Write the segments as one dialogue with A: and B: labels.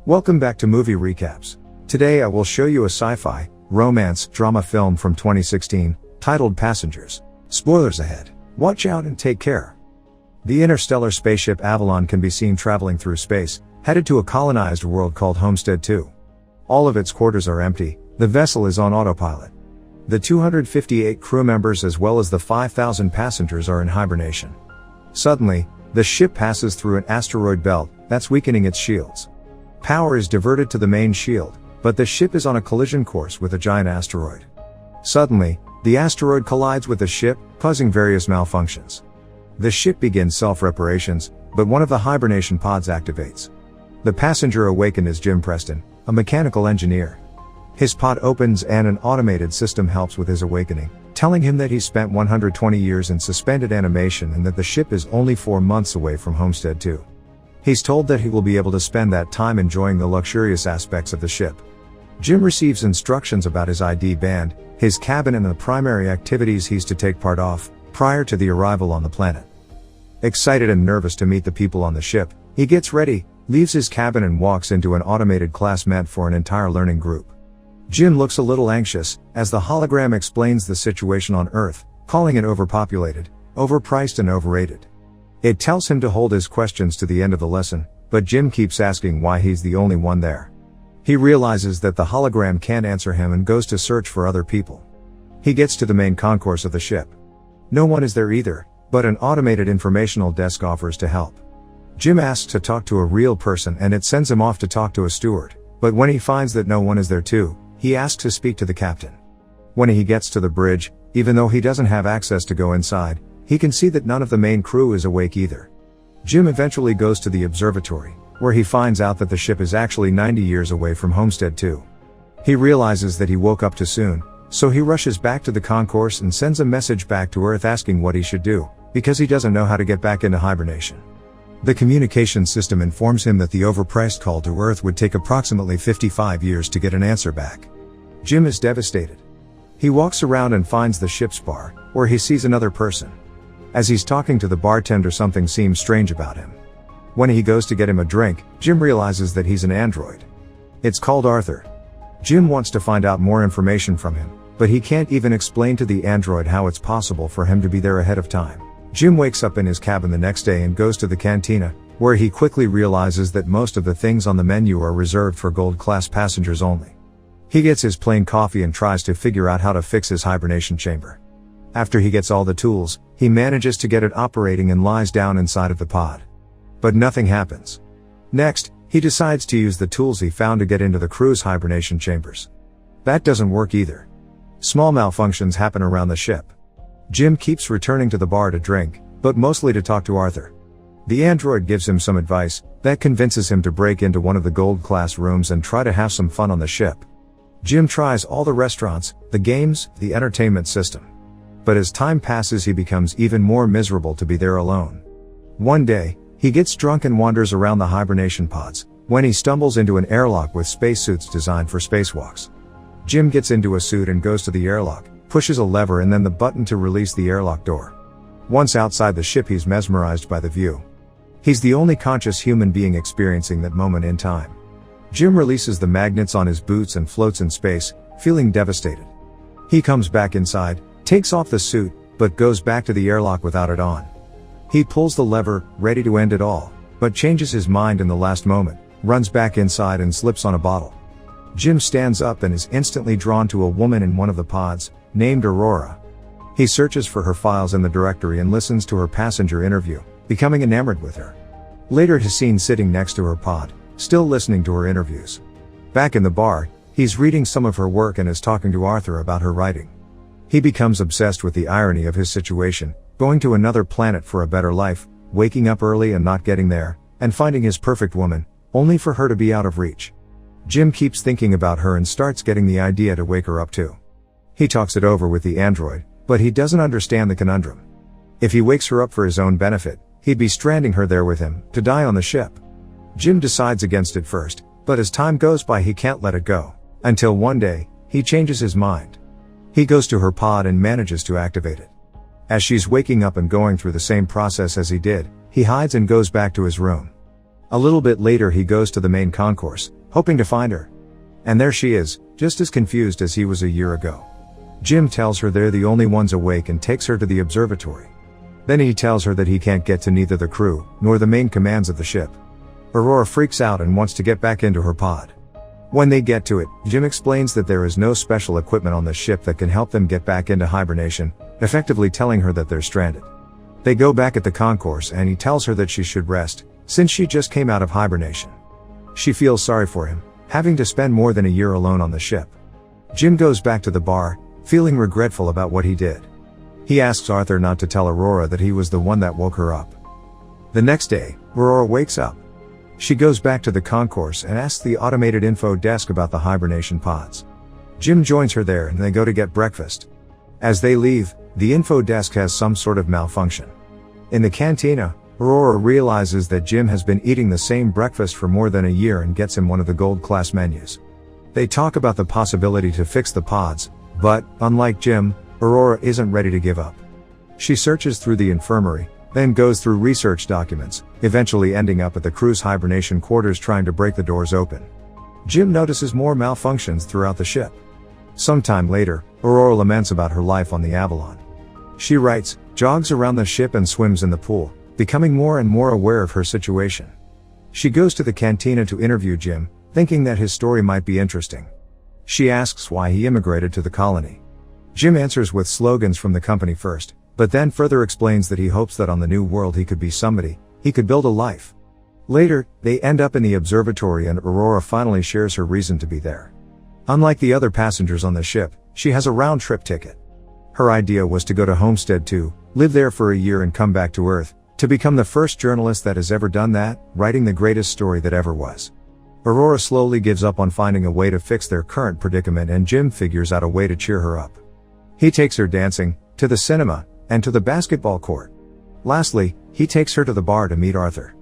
A: Welcome back to Movie Recaps. Today I will show you a sci-fi, romance, drama film from 2016, titled Passengers. Spoilers ahead. Watch out and take care. The interstellar spaceship Avalon can be seen traveling through space, headed to a colonized world called Homestead 2. All of its quarters are empty, the vessel is on autopilot. The 258 crew members as well as the 5,000 passengers are in hibernation. Suddenly, the ship passes through an asteroid belt that's weakening its shields. Power is diverted to the main shield, but the ship is on a collision course with a giant asteroid. Suddenly, the asteroid collides with the ship, causing various malfunctions. The ship begins self-reparations, but one of the hibernation pods activates. The passenger awakened is Jim Preston, a mechanical engineer. His pod opens and an automated system helps with his awakening, telling him that he spent 120 years in suspended animation and that the ship is only 4 months away from Homestead 2. He's told that he will be able to spend that time enjoying the luxurious aspects of the ship. Jim receives instructions about his ID band, his cabin and the primary activities he's to take part of, prior to the arrival on the planet. Excited and nervous to meet the people on the ship, he gets ready, leaves his cabin and walks into an automated class meant for an entire learning group. Jim looks a little anxious, as the hologram explains the situation on Earth, calling it overpopulated, overpriced and overrated. It tells him to hold his questions to the end of the lesson, but Jim keeps asking why he's the only one there. He realizes that the hologram can't answer him and goes to search for other people. He gets to the main concourse of the ship. No one is there either, but an automated informational desk offers to help. Jim asks to talk to a real person and it sends him off to talk to a steward, but when he finds that no one is there too, he asks to speak to the captain. When he gets to the bridge, even though he doesn't have access to go inside, he can see that none of the main crew is awake either. Jim eventually goes to the observatory, where he finds out that the ship is actually 90 years away from Homestead 2. He realizes that he woke up too soon, so he rushes back to the concourse and sends a message back to Earth asking what he should do, because he doesn't know how to get back into hibernation. The communication system informs him that the overpriced call to Earth would take approximately 55 years to get an answer back. Jim is devastated. He walks around and finds the ship's bar, where he sees another person. As he's talking to the bartender, something seems strange about him. When he goes to get him a drink, Jim realizes that he's an android. It's called Arthur. Jim wants to find out more information from him, but he can't even explain to the android how it's possible for him to be there ahead of time. Jim wakes up in his cabin the next day and goes to the cantina, where he quickly realizes that most of the things on the menu are reserved for gold-class passengers only. He gets his plain coffee and tries to figure out how to fix his hibernation chamber. After he gets all the tools, he manages to get it operating and lies down inside of the pod. But nothing happens. Next, he decides to use the tools he found to get into the crew's hibernation chambers. That doesn't work either. Small malfunctions happen around the ship. Jim keeps returning to the bar to drink, but mostly to talk to Arthur. The android gives him some advice that convinces him to break into one of the gold-class rooms and try to have some fun on the ship. Jim tries all the restaurants, the games, the entertainment system. But as time passes, he becomes even more miserable to be there alone. One day, he gets drunk and wanders around the hibernation pods, when he stumbles into an airlock with spacesuits designed for spacewalks. Jim gets into a suit and goes to the airlock, pushes a lever and then the button to release the airlock door. Once outside the ship, he's mesmerized by the view. He's the only conscious human being experiencing that moment in time. Jim releases the magnets on his boots and floats in space, feeling devastated. He comes back inside, takes off the suit, but goes back to the airlock without it on. He pulls the lever, ready to end it all, but changes his mind in the last moment, runs back inside and slips on a bottle. Jim stands up and is instantly drawn to a woman in one of the pods, named Aurora. He searches for her files in the directory and listens to her passenger interview, becoming enamored with her. Later he's seen sitting next to her pod, still listening to her interviews. Back in the bar, he's reading some of her work and is talking to Arthur about her writing. He becomes obsessed with the irony of his situation, going to another planet for a better life, waking up early and not getting there, and finding his perfect woman, only for her to be out of reach. Jim keeps thinking about her and starts getting the idea to wake her up too. He talks it over with the android, but he doesn't understand the conundrum. If he wakes her up for his own benefit, he'd be stranding her there with him, to die on the ship. Jim decides against it first, but as time goes by he can't let it go, until one day, he changes his mind. He goes to her pod and manages to activate it. As she's waking up and going through the same process as he did, he hides and goes back to his room. A little bit later he goes to the main concourse, hoping to find her. And there she is, just as confused as he was a year ago. Jim tells her they're the only ones awake and takes her to the observatory. Then he tells her that he can't get to neither the crew, nor the main commands of the ship. Aurora freaks out and wants to get back into her pod. When they get to it, Jim explains that there is no special equipment on the ship that can help them get back into hibernation, effectively telling her that they're stranded. They go back at the concourse and he tells her that she should rest, since she just came out of hibernation. She feels sorry for him, having to spend more than a year alone on the ship. Jim goes back to the bar, feeling regretful about what he did. He asks Arthur not to tell Aurora that he was the one that woke her up. The next day, Aurora wakes up. She goes back to the concourse and asks the automated info desk about the hibernation pods. Jim joins her there and they go to get breakfast. As they leave, the info desk has some sort of malfunction. In the cantina, Aurora realizes that Jim has been eating the same breakfast for more than a year and gets him one of the gold class menus. They talk about the possibility to fix the pods, but, unlike Jim, Aurora isn't ready to give up. She searches through the infirmary, then goes through research documents, eventually ending up at the crew's hibernation quarters trying to break the doors open. Jim notices more malfunctions throughout the ship. Sometime later, Aurora laments about her life on the Avalon. She writes, jogs around the ship and swims in the pool, becoming more and more aware of her situation. She goes to the cantina to interview Jim, thinking that his story might be interesting. She asks why he immigrated to the colony. Jim answers with slogans from the company first, but then further explains that he hopes that on the new world he could be somebody, he could build a life. Later, they end up in the observatory and Aurora finally shares her reason to be there. Unlike the other passengers on the ship, she has a round-trip ticket. Her idea was to go to Homestead to live there for a year and come back to Earth, to become the first journalist that has ever done that, writing the greatest story that ever was. Aurora slowly gives up on finding a way to fix their current predicament and Jim figures out a way to cheer her up. He takes her dancing, to the cinema, and to the basketball court. Lastly, he takes her to the bar to meet Arthur.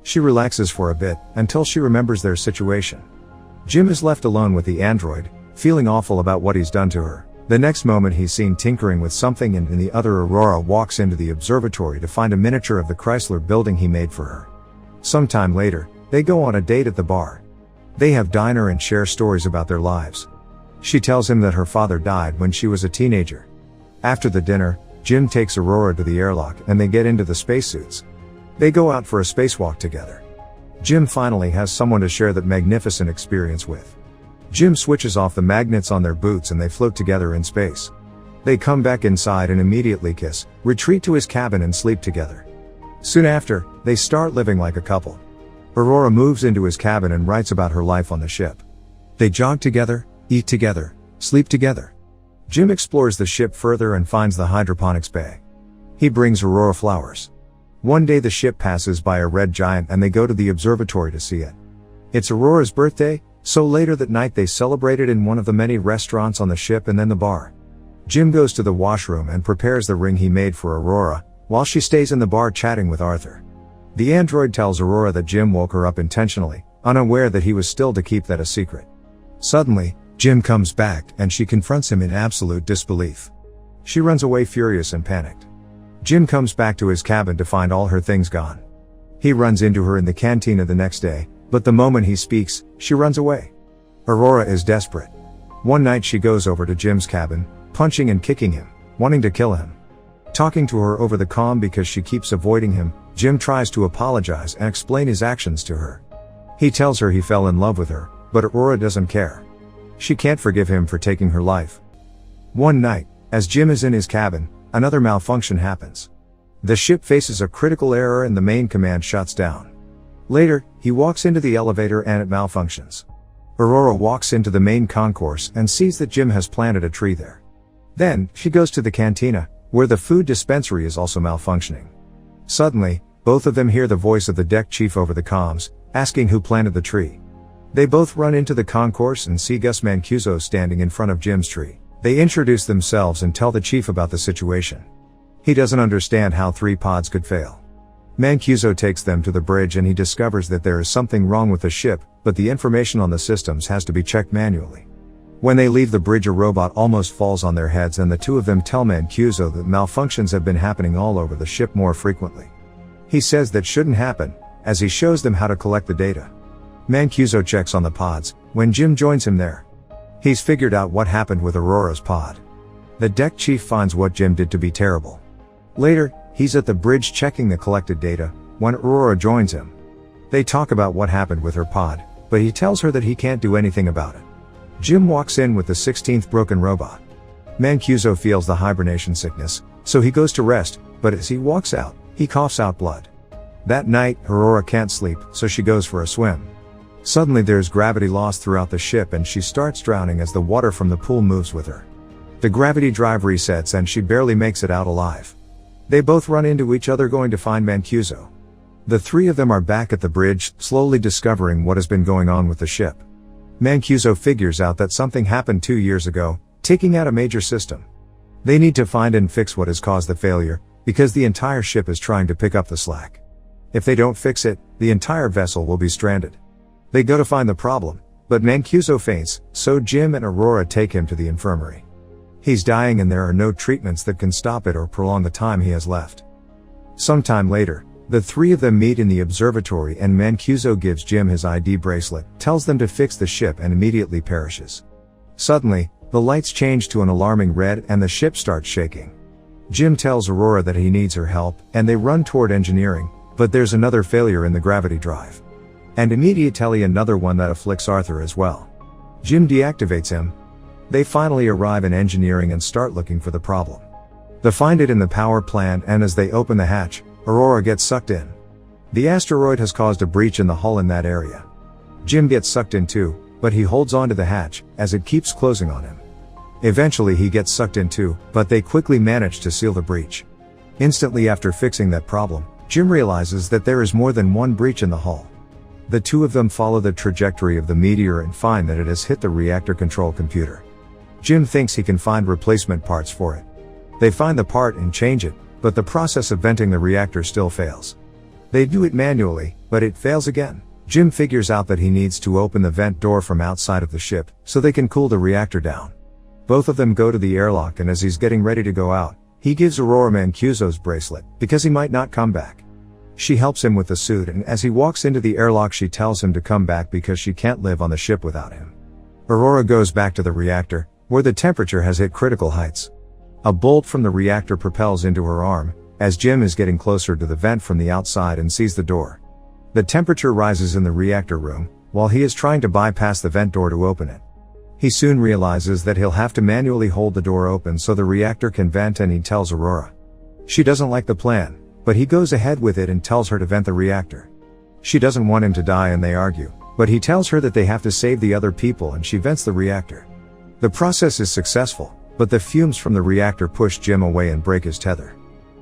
A: She relaxes for a bit, until she remembers their situation. Jim is left alone with the android, feeling awful about what he's done to her. The next moment he's seen tinkering with something and in the other Aurora walks into the observatory to find a miniature of the Chrysler building he made for her. Sometime later, they go on a date at the bar. They have dinner and share stories about their lives. She tells him that her father died when she was a teenager. After the dinner, Jim takes Aurora to the airlock and they get into the spacesuits. They go out for a spacewalk together. Jim finally has someone to share that magnificent experience with. Jim switches off the magnets on their boots and they float together in space. They come back inside and immediately kiss, retreat to his cabin and sleep together. Soon after, they start living like a couple. Aurora moves into his cabin and writes about her life on the ship. They jog together, eat together, sleep together. Jim explores the ship further and finds the hydroponics bay. He brings Aurora flowers. One day the ship passes by a red giant and they go to the observatory to see it. It's Aurora's birthday, so later that night they celebrate it in one of the many restaurants on the ship and then the bar. Jim goes to the washroom and prepares the ring he made for Aurora, while she stays in the bar chatting with Arthur. The android tells Aurora that Jim woke her up intentionally, unaware that he was still to keep that a secret. Suddenly, Jim comes back and she confronts him in absolute disbelief. She runs away furious and panicked. Jim comes back to his cabin to find all her things gone. He runs into her in the cantina the next day, but the moment he speaks, she runs away. Aurora is desperate. One night she goes over to Jim's cabin, punching and kicking him, wanting to kill him. Talking to her over the comm because she keeps avoiding him, Jim tries to apologize and explain his actions to her. He tells her he fell in love with her, but Aurora doesn't care. She can't forgive him for taking her life. One night, as Jim is in his cabin, another malfunction happens. The ship faces a critical error and the main command shuts down. Later, he walks into the elevator and it malfunctions. Aurora walks into the main concourse and sees that Jim has planted a tree there. Then, she goes to the cantina, where the food dispensary is also malfunctioning. Suddenly, both of them hear the voice of the deck chief over the comms, asking who planted the tree. They both run into the concourse and see Gus Mancuso standing in front of Jim's tree. They introduce themselves and tell the chief about the situation. He doesn't understand how 3 pods could fail. Mancuso takes them to the bridge and he discovers that there is something wrong with the ship, but the information on the systems has to be checked manually. When they leave the bridge, a robot almost falls on their heads and the two of them tell Mancuso that malfunctions have been happening all over the ship more frequently. He says that shouldn't happen, as he shows them how to collect the data. Mancuso checks on the pods, when Jim joins him there. He's figured out what happened with Aurora's pod. The deck chief finds what Jim did to be terrible. Later, he's at the bridge checking the collected data, when Aurora joins him. They talk about what happened with her pod, but he tells her that he can't do anything about it. Jim walks in with the 16th broken robot. Mancuso feels the hibernation sickness, so he goes to rest, but as he walks out, he coughs out blood. That night, Aurora can't sleep, so she goes for a swim. Suddenly there's gravity loss throughout the ship and she starts drowning as the water from the pool moves with her. The gravity drive resets and she barely makes it out alive. They both run into each other going to find Mancuso. The three of them are back at the bridge, slowly discovering what has been going on with the ship. Mancuso figures out that something happened 2 years ago, taking out a major system. They need to find and fix what has caused the failure, because the entire ship is trying to pick up the slack. If they don't fix it, the entire vessel will be stranded. They go to find the problem, but Mancuso faints, so Jim and Aurora take him to the infirmary. He's dying and there are no treatments that can stop it or prolong the time he has left. Sometime later, the three of them meet in the observatory and Mancuso gives Jim his ID bracelet, tells them to fix the ship and immediately perishes. Suddenly, the lights change to an alarming red and the ship starts shaking. Jim tells Aurora that he needs her help, and they run toward engineering, but there's another failure in the gravity drive. And immediately another one that afflicts Arthur as well. Jim deactivates him. They finally arrive in engineering and start looking for the problem. They find it in the power plant and as they open the hatch, Aurora gets sucked in. The asteroid has caused a breach in the hull in that area. Jim gets sucked in too, but he holds on to the hatch, as it keeps closing on him. Eventually he gets sucked in too, but they quickly manage to seal the breach. Instantly after fixing that problem, Jim realizes that there is more than one breach in the hull. The two of them follow the trajectory of the meteor and find that it has hit the reactor control computer. Jim thinks he can find replacement parts for it. They find the part and change it, but the process of venting the reactor still fails. They do it manually, but it fails again. Jim figures out that he needs to open the vent door from outside of the ship, so they can cool the reactor down. Both of them go to the airlock and as he's getting ready to go out, he gives Aurora Mancuso's bracelet, because he might not come back. She helps him with the suit and as he walks into the airlock she tells him to come back because she can't live on the ship without him. Aurora goes back to the reactor, where the temperature has hit critical heights. A bolt from the reactor propels into her arm, as Jim is getting closer to the vent from the outside and sees the door. The temperature rises in the reactor room, while he is trying to bypass the vent door to open it. He soon realizes that he'll have to manually hold the door open so the reactor can vent and he tells Aurora. She doesn't like the plan, but he goes ahead with it and tells her to vent the reactor. She doesn't want him to die and they argue, but he tells her that they have to save the other people and she vents the reactor. The process is successful, but the fumes from the reactor push Jim away and break his tether.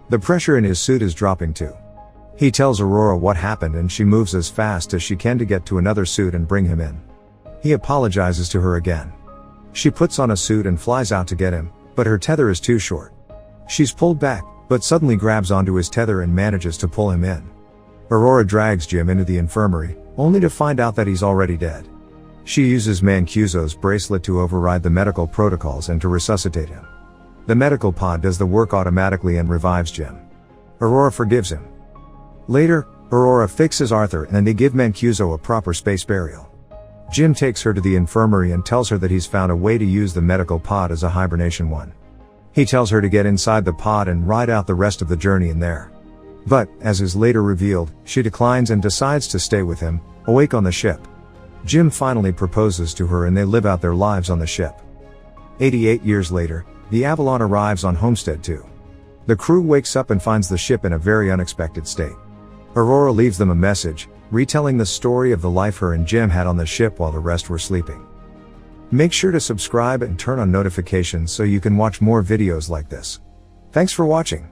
A: The pressure in his suit is dropping too. He tells Aurora what happened and she moves as fast as she can to get to another suit and bring him in. He apologizes to her again. She puts on a suit and flies out to get him, but her tether is too short. She's pulled back, but suddenly grabs onto his tether and manages to pull him in. Aurora drags Jim into the infirmary, only to find out that he's already dead. She uses Mancuso's bracelet to override the medical protocols and to resuscitate him. The medical pod does the work automatically and revives Jim. Aurora forgives him. Later, Aurora fixes Arthur and they give Mancuso a proper space burial. Jim takes her to the infirmary and tells her that he's found a way to use the medical pod as a hibernation one. He tells her to get inside the pod and ride out the rest of the journey in there. But, as is later revealed, she declines and decides to stay with him, awake on the ship. Jim finally proposes to her and they live out their lives on the ship. 88 years later, the Avalon arrives on Homestead too. The crew wakes up and finds the ship in a very unexpected state. Aurora leaves them a message, retelling the story of the life her and Jim had on the ship while the rest were sleeping. Make sure to subscribe and turn on notifications so you can watch more videos like this. Thanks for watching.